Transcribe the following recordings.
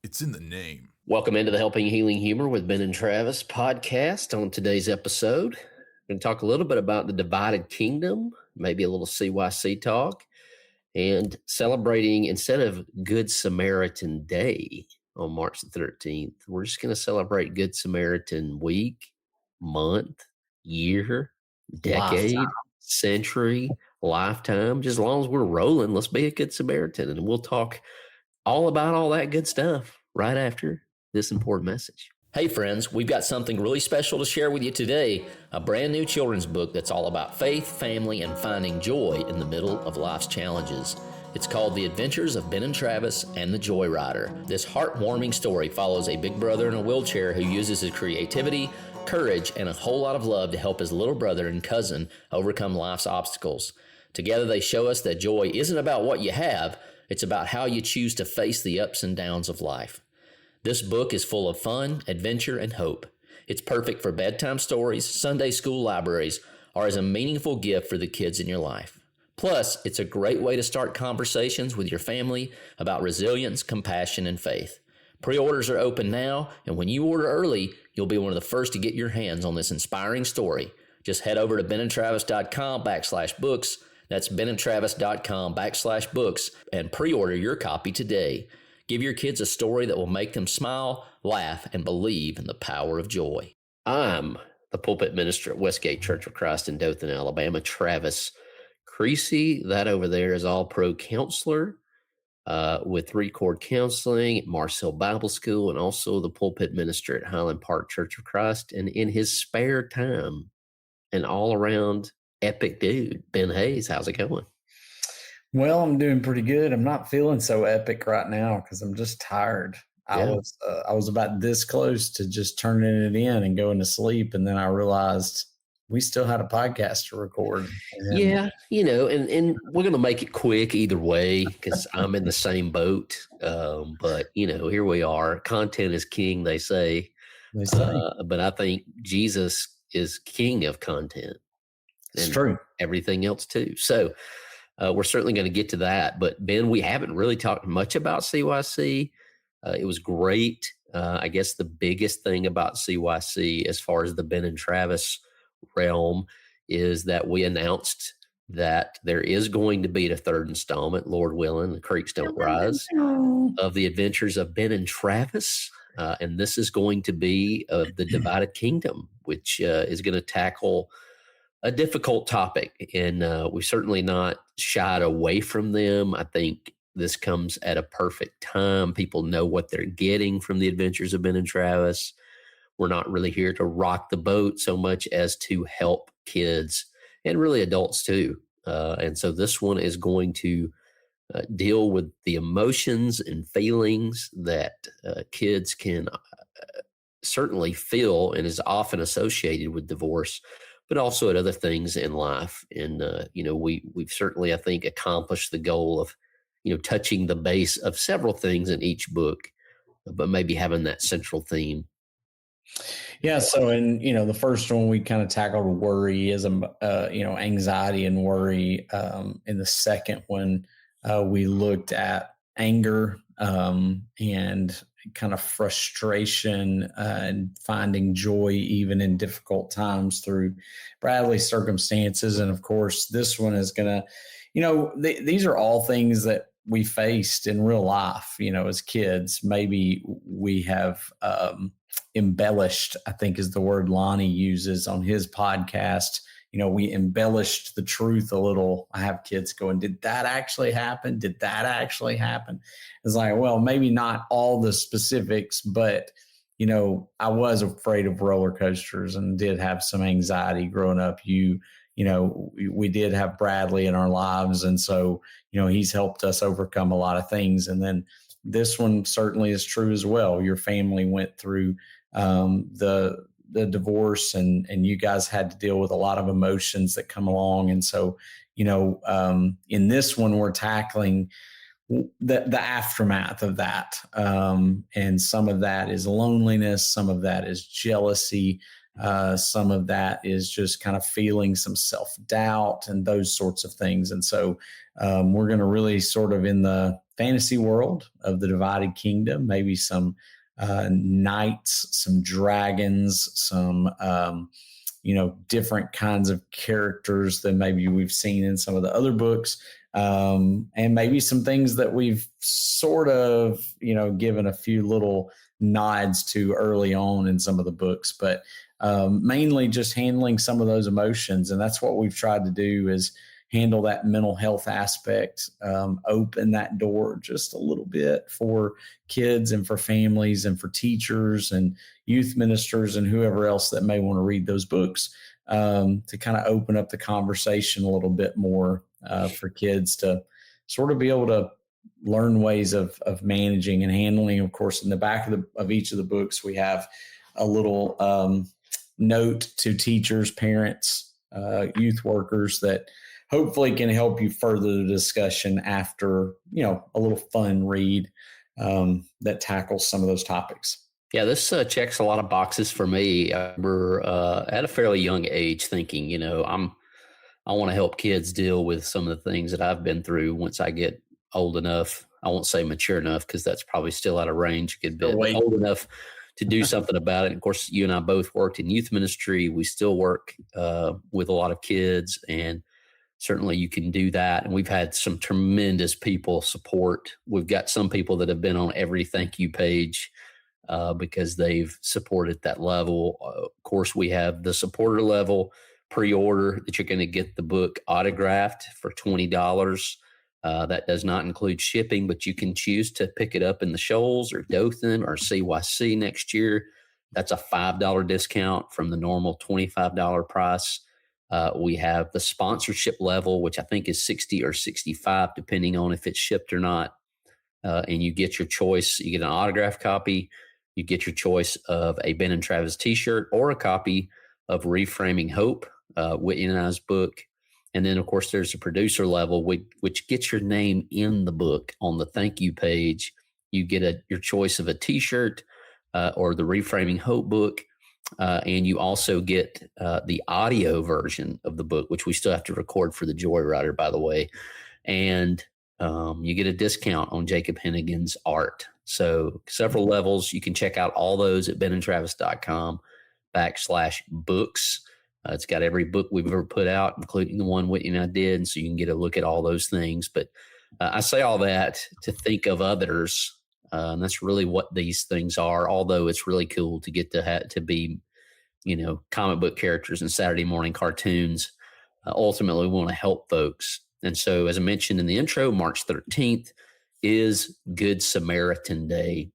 It's in the name. Welcome into the Helping Healing Humor with Ben and Travis podcast. On today's episode, we're going to talk a little bit about the divided kingdom, maybe a little CYC talk, and celebrating, instead of Good Samaritan Day on March the 13th, we're just going to celebrate Good Samaritan week, month, year, decade, century, lifetime. Just as long as we're rolling, let's be a Good Samaritan. And we'll talk all about all that good stuff right after this important message. Hey friends, we've got something really special to share with you today, a brand new children's book that's all about faith, family, and finding joy in the middle of life's challenges. It's called The Adventures of Ben and Travis and the Joy Rider. This heartwarming story follows a big brother in a wheelchair who uses his creativity, courage, and a whole lot of love to help his little brother and cousin overcome life's obstacles. Together they show us that joy isn't about what you have, it's about how you choose to face the ups and downs of life. This book is full of fun, adventure, and hope. It's perfect for bedtime stories, Sunday school libraries, or as a meaningful gift for the kids in your life. Plus, it's a great way to start conversations with your family about resilience, compassion, and faith. Pre-orders are open now, and when you order early, you'll be one of the first to get your hands on this inspiring story. Just head over to benandtravis.com/books. That's benandtravis.com/books and pre-order your copy today. Give your kids a story that will make them smile, laugh, and believe in the power of joy. I'm the pulpit minister at Westgate Church of Christ in Dothan, Alabama, Travis Creasy. That over there is all-pro counselor with Three Chord Counseling at Marcel Bible School, and also the pulpit minister at Highland Park Church of Christ. And in his spare time, an all-around epic dude, Ben Hayes. How's it going? Well, I'm doing pretty good. I'm not feeling so epic right now because I'm just tired. Yeah. I was about this close to just turning it in and going to sleep, and then I realized we still had a podcast to record. Yeah, and we're going to make it quick either way because I'm in the same boat. But here we are. Content is king, they say. But I think Jesus is king of content. It's true. Everything else too. So we're certainly going to get to that. But Ben, we haven't really talked much about CYC. It was great. I guess the biggest thing about CYC as far as the Ben and Travis realm is that we announced that there is going to be a third installment, Lord willing, the creeks don't rise, of the adventures of Ben and Travis. And this is going to be of the divided kingdom, which is going to tackle a difficult topic, and we certainly not shied away from them. I think this comes at a perfect time. People know what they're getting from the adventures of Ben and Travis. We're not really here to rock the boat so much as to help kids and really adults too. And so this one is going to deal with the emotions and feelings that kids can certainly feel and is often associated with divorce, but also at other things in life. And, we've certainly, I think, accomplished the goal of, touching the base of several things in each book, but maybe having that central theme. Yeah. So the first one we kind of tackled worryism, anxiety and worry. In the second one, we looked at anger and kind of frustration and finding joy even in difficult times through Bradley's circumstances. And of course, this one is going to, these are all things that we faced in real life, as kids. Maybe we have embellished, I think is the word Lonnie uses on his podcast. We embellished the truth a little. I have kids going, did that actually happen? Did that actually happen? It's like, well, maybe not all the specifics, but, I was afraid of roller coasters and did have some anxiety growing up. We did have Bradley in our lives. And so, he's helped us overcome a lot of things. And then this one certainly is true as well. Your family went through the divorce and you guys had to deal with a lot of emotions that come along. And so, in this one, we're tackling the aftermath of that. And some of that is loneliness. Some of that is jealousy. Some of that is just kind of feeling some self-doubt and those sorts of things. And so we're going to really sort of in the fantasy world of the divided kingdom, maybe some knights, some dragons, some different kinds of characters than maybe we've seen in some of the other books, and maybe some things that we've sort of given a few little nods to early on in some of the books, but mainly just handling some of those emotions. And that's what we've tried to do, is handle that mental health aspect, open that door just a little bit for kids and for families and for teachers and youth ministers and whoever else that may want to read those books, to kind of open up the conversation a little bit more for kids to sort of be able to learn ways of managing and handling. Of course, in the back of each of the books, we have a little note to teachers, parents, youth workers that hopefully can help you further the discussion after, a little fun read that tackles some of those topics. Yeah, this checks a lot of boxes for me. I remember at a fairly young age thinking, I want to help kids deal with some of the things that I've been through once I get old enough. I won't say mature enough, because that's probably still out of range a good bit, but old enough to do something about it. And of course, you and I both worked in youth ministry. We still work with a lot of kids, and certainly you can do that. And we've had some tremendous people support. We've got some people that have been on every thank you page because they've supported that level. Of course, we have the supporter level pre-order that you're going to get the book autographed for $20. That does not include shipping, but you can choose to pick it up in the Shoals or Dothan or CYC next year. That's a $5 discount from the normal $25 price. We have the sponsorship level, which I think is 60 or 65, depending on if it's shipped or not. And you get your choice. You get an autographed copy. You get your choice of a Ben and Travis t-shirt or a copy of Reframing Hope, Whitney and I's book. And then, of course, there's a producer level, which gets your name in the book on the thank you page. You get your choice of a t-shirt or the Reframing Hope book. And you also get the audio version of the book, which we still have to record for the Joyrider, by the way. And you get a discount on Jacob Hennigan's art. So several levels. You can check out all those at benandtravis.com/books. It's got every book we've ever put out, including the one Whitney and I did. And so you can get a look at all those things. But I say all that to think of others. And that's really what these things are, although it's really cool to get to be, comic book characters and Saturday morning cartoons. Ultimately, we want to help folks. And so, as I mentioned in the intro, March 13th is Good Samaritan Day,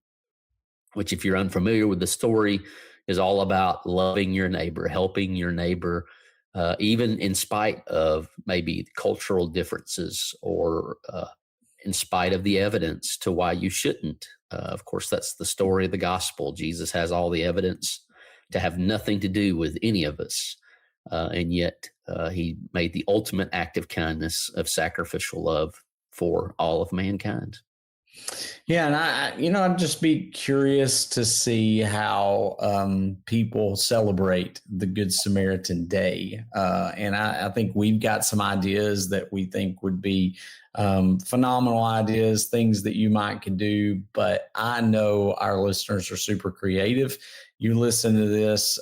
which, if you're unfamiliar with the story, is all about loving your neighbor, helping your neighbor, even in spite of maybe cultural differences or in spite of the evidence to why you shouldn't. Of course, that's the story of the gospel. Jesus has all the evidence to have nothing to do with any of us. And yet he made the ultimate act of kindness, of sacrificial love for all of mankind. Yeah, and I'd just be curious to see how people celebrate the Good Samaritan Day. And I think we've got some ideas that we think would be phenomenal ideas, things that you might could do. But I know our listeners are super creative. You listen to this,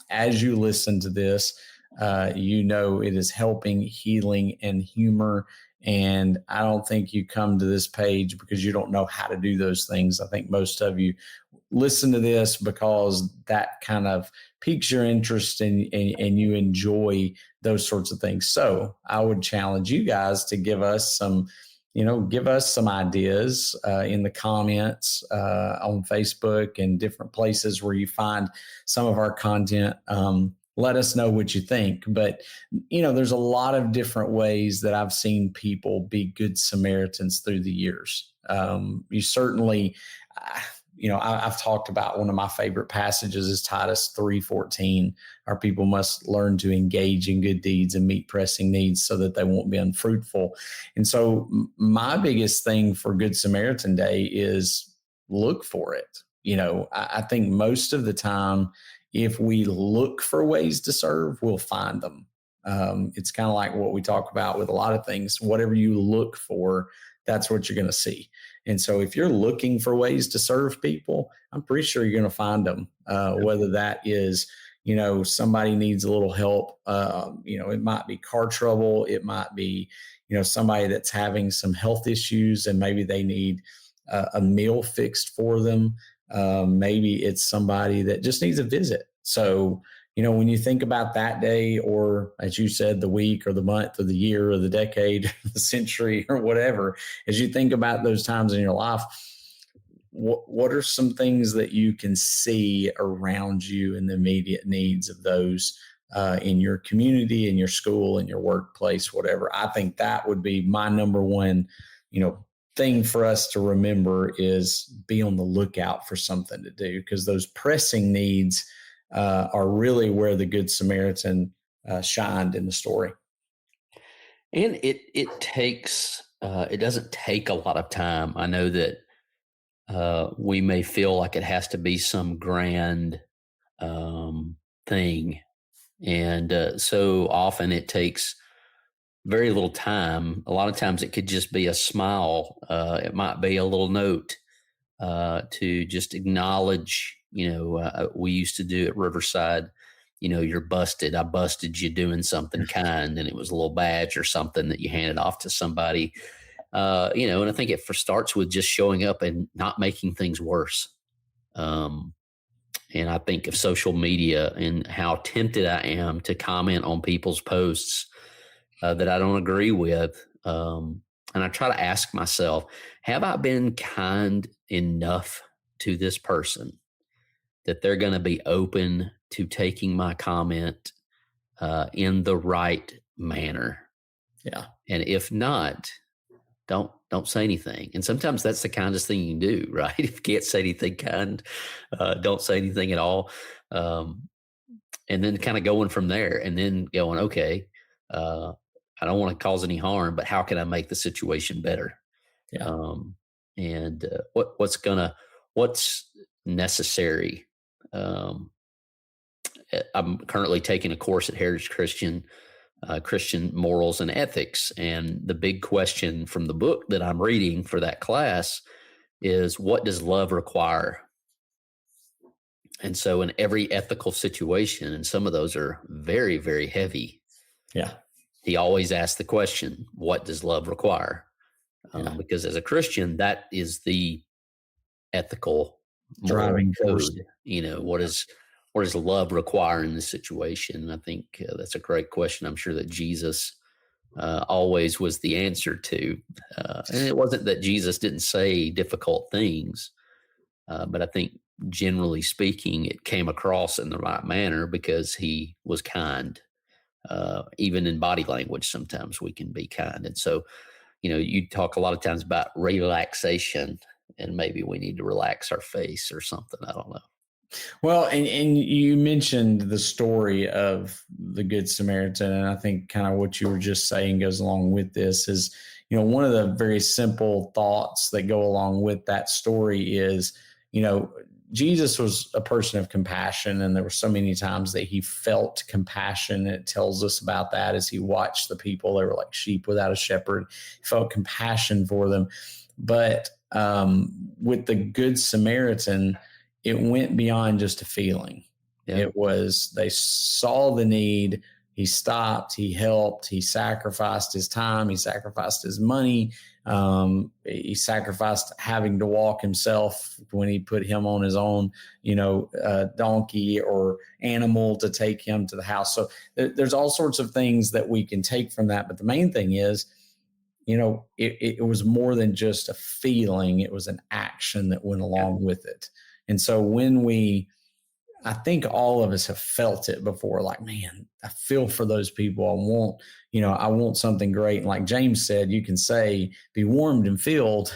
as you listen to this, it is helping, healing, and humor. And I don't think you come to this page because you don't know how to do those things. I think most of you listen to this because that kind of piques your interest and you enjoy those sorts of things. So I would challenge you guys to give us some ideas in the comments on Facebook and different places where you find some of our content. Let us know what you think. But, there's a lot of different ways that I've seen people be good Samaritans through the years. You certainly, I've talked about one of my favorite passages is Titus 3:14. Our people must learn to engage in good deeds and meet pressing needs so that they won't be unfruitful. And so my biggest thing for Good Samaritan Day is look for it. I think most of the time, if we look for ways to serve, we'll find them. It's kind of like what we talk about with a lot of things. Whatever you look for, that's what you're going to see. And so if you're looking for ways to serve people, I'm pretty sure you're going to find them, whether that is, somebody needs a little help. It might be car trouble. It might be, somebody that's having some health issues and maybe they need a meal fixed for them. Maybe it's somebody that just needs a visit. So, when you think about that day, or as you said, the week or the month or the year or the decade, the century or whatever, as you think about those times in your life, what are some things that you can see around you and the immediate needs of those in your community, in your school, in your workplace, whatever? I think that would be my number one, thing for us to remember is be on the lookout for something to do, because those pressing needs are really where the Good Samaritan shined in the story. And it takes it doesn't take a lot of time. I know that we may feel like it has to be some grand thing, and so often it takes very little time. A lot of times it could just be a smile. It might be a little note to just acknowledge. We used to do at Riverside, you're busted. I busted you doing something kind, and it was a little badge or something that you handed off to somebody. And I think it starts with just showing up and not making things worse. And I think of social media and how tempted I am to comment on people's posts that I don't agree with. And I try to ask myself, have I been kind enough to this person that they're going to be open to taking my comment in the right manner? Yeah. And if not, don't say anything. And sometimes that's the kindest thing you can do, right? If you can't say anything kind, don't say anything at all. And then kind of going from there, and then going, okay, I don't want to cause any harm, but how can I make the situation better? Yeah. And what's necessary? I'm currently taking a course at Heritage Christian Morals and Ethics, and the big question from the book that I'm reading for that class is, what does love require? And so in every ethical situation, and some of those are very, very heavy. Yeah. He always asks the question, what does love require? Because as a Christian, that is the ethical driving force. What does love require in this situation? And I think that's a great question. I'm sure that Jesus always was the answer to. And it wasn't that Jesus didn't say difficult things, but I think generally speaking, it came across in the right manner because he was kind. Even in body language, sometimes we can be kind. And so, you talk a lot of times about relaxation, and maybe we need to relax our face or something. I don't know. Well, and you mentioned the story of the Good Samaritan, and I think kind of what you were just saying goes along with this is, one of the very simple thoughts that go along with that story is, Jesus was a person of compassion, and there were so many times that he felt compassion. It tells us about that as he watched the people. They were like sheep without a shepherd. He felt compassion for them. But with the Good Samaritan, it went beyond just a feeling. Yeah. It was, they saw the need. He stopped, he helped, he sacrificed his time, he sacrificed his money. He sacrificed having to walk himself when he put him on his own, donkey or animal to take him to the house. So there's all sorts of things that we can take from that. But the main thing is, it was more than just a feeling. It was an action that went along with it. And so I think all of us have felt it before, like, man, I feel for those people. I want something great. And like James said, you can say, be warmed and filled,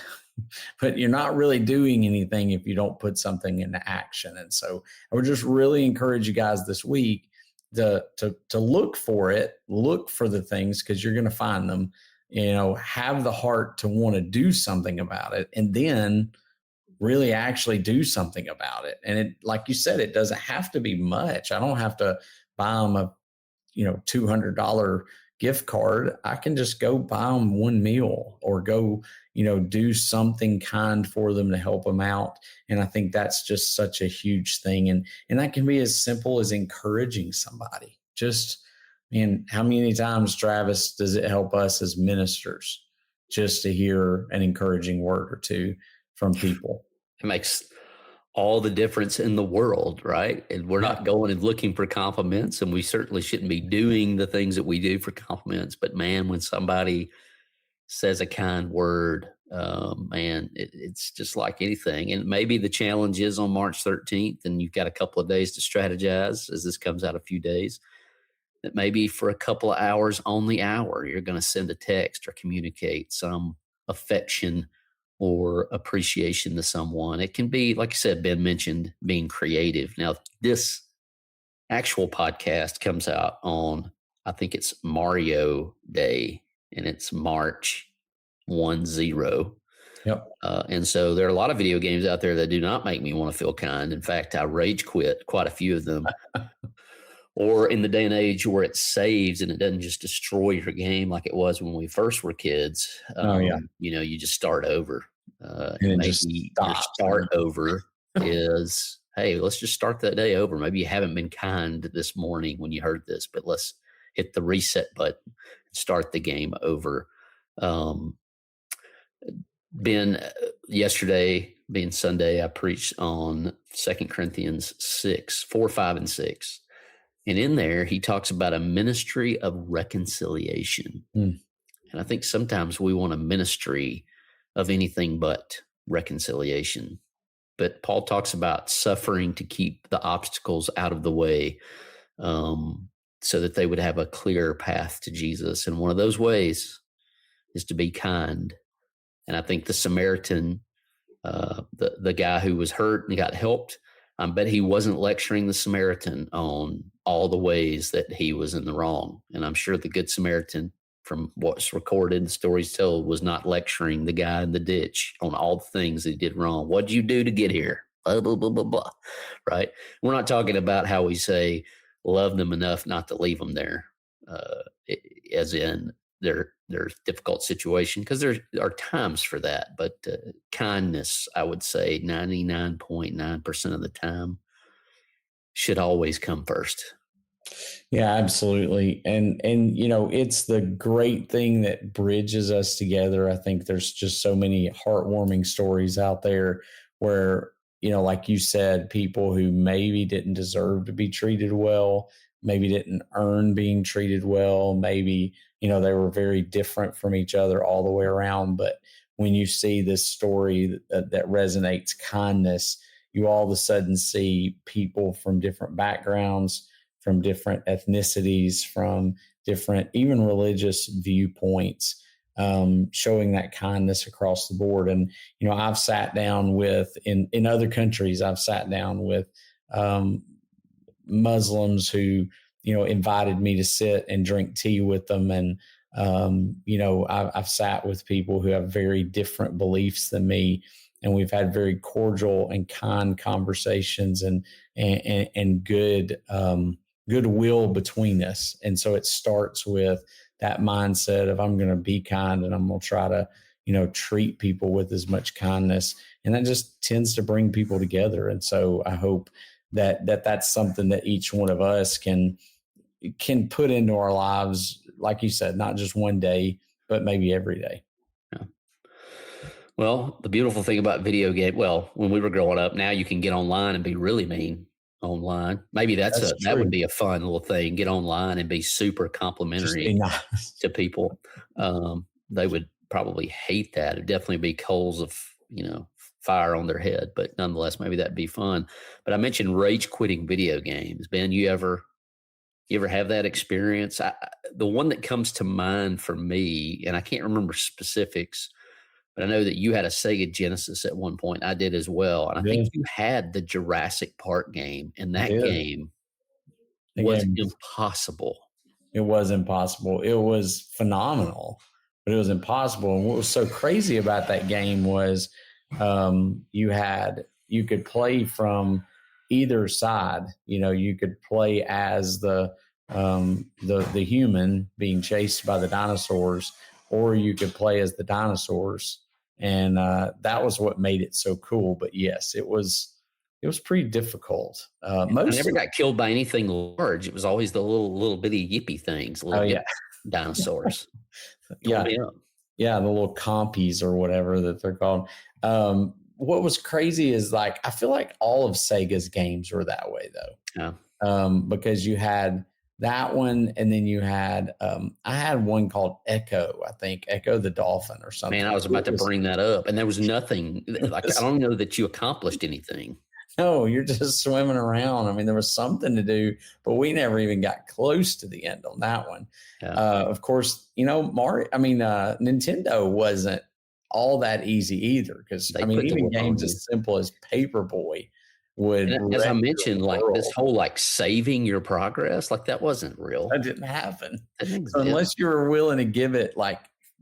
but you're not really doing anything if you don't put something into action. And so I would just really encourage you guys this week to look for it, look for the things, because you're going to find them, have the heart to want to do something about it. And then really actually do something about it. And it, like you said, it doesn't have to be much. I don't have to buy them a, $200 gift card. I can just go buy them one meal or go, do something kind for them to help them out. And I think that's just such a huge thing. And that can be as simple as encouraging somebody. Just, man, how many times, Travis, does it help us as ministers just to hear an encouraging word or two from people? It makes all the difference in the world, right? And we're not going and looking for compliments, and we certainly shouldn't be doing the things that we do for compliments. But man, when somebody says a kind word, man, it's just like anything. And maybe the challenge is on March 13th, and you've got a couple of days to strategize as this comes out a few days. That maybe for a couple of hours on the hour, you're going to send a text or communicate some affection or appreciation to someone. It can be, like I said, Ben mentioned being creative. Now, this actual podcast comes out on, I think it's Mario Day, and it's March 10. Yep. And so there are a lot of video games out there that do not make me want to feel kind. In fact, I rage quit quite a few of them. Or in the day and age where it saves and it doesn't just destroy your game like it was when we first were kids. You just start over. And maybe your start over is, hey, let's just start that day over. Maybe you haven't been kind this morning when you heard this, but let's hit the reset button and start the game over. Ben, yesterday being Sunday, I preached on 2 Corinthians 6, 4, 5, and 6. And in there, he talks about a ministry of reconciliation. And I think sometimes we want a ministry of anything but reconciliation. But Paul talks about suffering to keep the obstacles out of the way, so that they would have a clear path to Jesus. And one of those ways is to be kind. And I think the Samaritan, the guy who was hurt and got helped, I bet he wasn't lecturing the Samaritan on all the ways that he was in the wrong. And I'm sure the Good Samaritan, from what's recorded, the stories told, was not lecturing the guy in the ditch on all the things that he did wrong. What'd you do to get here? Blah, blah, blah, blah, blah. Right? We're not talking about how we say, love them enough not to leave them there, as in their difficult situation, because there are times for that. But kindness, I would say 99.9% of the time, should always come first. Yeah, absolutely. And it's the great thing that bridges us together. I think there's just so many heartwarming stories out there where, like you said, people who maybe didn't deserve to be treated well, maybe didn't earn being treated well, maybe, they were very different from each other all the way around. But when you see this story that resonates kindness, you all of a sudden see people from different backgrounds, from different ethnicities, from different even religious viewpoints, showing that kindness across the board. And, I've sat down with, in other countries, I've sat down with Muslims who, invited me to sit and drink tea with them. And, I've sat with people who have very different beliefs than me. And we've had very cordial and kind conversations and good, goodwill between us. And so it starts with that mindset of, I'm going to be kind and I'm going to try to, treat people with as much kindness. And that just tends to bring people together. And so I hope that that's something that each one of us can put into our lives, like you said, not just one day, but maybe every day. Yeah. Well, the beautiful thing about video game, when we were growing up, now you can get online and be really mean online. Maybe that would be a fun little thing. Get online and be super complimentary to people. They would probably hate that. It'd definitely be coals of, fire on their head, but nonetheless, maybe that'd be fun. But I mentioned rage quitting video games. Ben, you ever have that experience? The one that comes to mind for me, and I can't remember specifics, but I know that you had a Sega Genesis at one point. I did as well. And I think you had the Jurassic Park game, and that game was impossible. It was impossible. It was phenomenal, but it was impossible. And what was so crazy about that game was You could play from either side. You could play as the human being chased by the dinosaurs, or you could play as the dinosaurs, and that was what made it so cool. But yes, it was pretty difficult. I never got killed by anything large. It was always the little bitty yippy things, dinosaurs. Yeah, the little compies or whatever that they're called. What was crazy is I feel like all of Sega's games were that way though. Yeah. Because you had that one, and then you had I had one called Echo, I think Echo the Dolphin or something. Man, I was about to bring that up, and there was nothing. I don't know that you accomplished anything. No, you're just swimming around. I mean, there was something to do, but we never even got close to the end on that one. Yeah. Of course, Nintendo wasn't all that easy either, because even games as simple as Paperboy would. And as I mentioned, this whole saving your progress, that wasn't real. That didn't happen. So unless you were willing to give it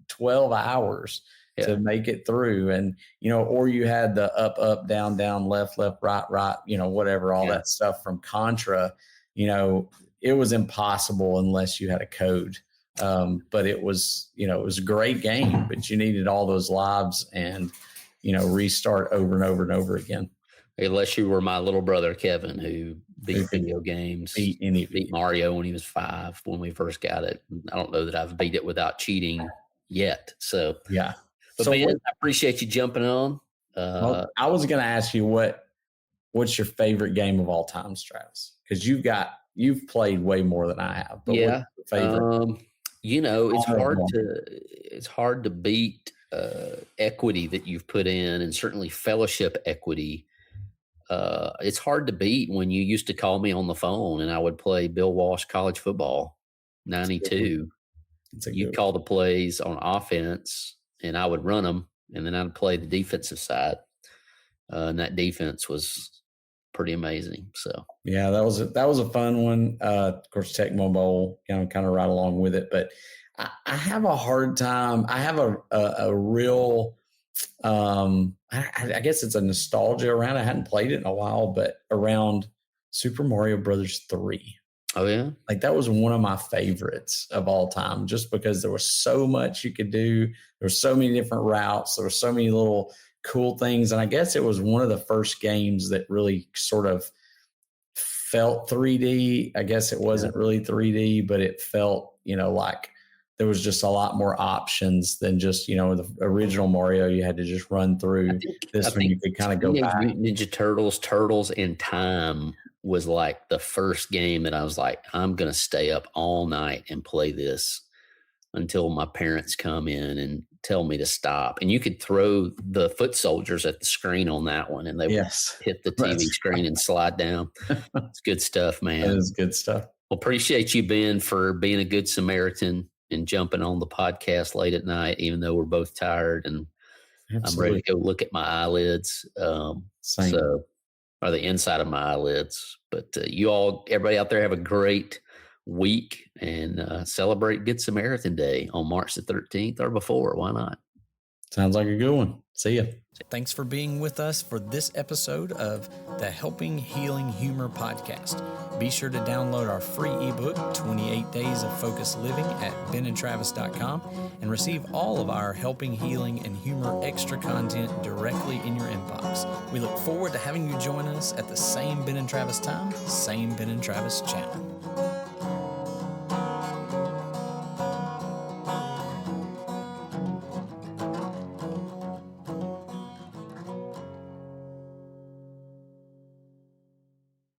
12 hours to make it through, and or you had the up, down, left, right, whatever, all that stuff from Contra, it was impossible unless you had a code. But it was a great game, but you needed all those lives and restart over and over and over again. Unless you were my little brother Kevin, who beat video games, beat Mario when he was 5 when we first got it. I don't know that I've beat it without cheating yet. So yeah. But Ben, I appreciate you jumping on. I was going to ask you what's your favorite game of all time, Travis? Because you've played way more than I have. But yeah, what's your favorite? It's hard to beat equity that you've put in, and certainly fellowship equity. It's hard to beat when you used to call me on the phone and I would play Bill Walsh college football 92. You'd call the plays on offense and I would run them, and then I'd play the defensive side. And that defense was pretty amazing. So yeah, that was a fun one. Of course, Tecmo Bowl, kind of right along with it. But I have a hard time. I have a real, I guess it's a nostalgia around. I hadn't played it in a while, but around Super Mario Brothers 3. Oh yeah, that was one of my favorites of all time, just because there was so much you could do. There were so many different routes. There were so many little cool things, and I guess it was one of the first games that really sort of felt 3D. I guess it wasn't really 3D, but it felt like there was just a lot more options than just the original Mario. You had to just run through. This one you could kind of go back. Ninja Turtles in Time was the first game that I was I'm going to stay up all night and play this until my parents come in and tell me to stop. And you could throw the foot soldiers at the screen on that one, and they would hit the TV screen and slide down. It's good stuff, man. It is good stuff. Well, appreciate you, Ben, for being a good Samaritan and jumping on the podcast late at night, even though we're both tired and I'm ready to go look at my eyelids. Or the inside of my eyelids. But everybody out there, have a great week and celebrate Good Samaritan Day on March the 13th or before. Why not? Sounds like a good one. See ya. Thanks for being with us for this episode of the Helping Healing Humor podcast. Be sure to download our free ebook, 28 Days of Focused Living, at benandtravis.com and receive all of our Helping Healing and Humor extra content directly in your inbox. We look forward to having you join us at the same Ben and Travis time, same Ben and Travis channel.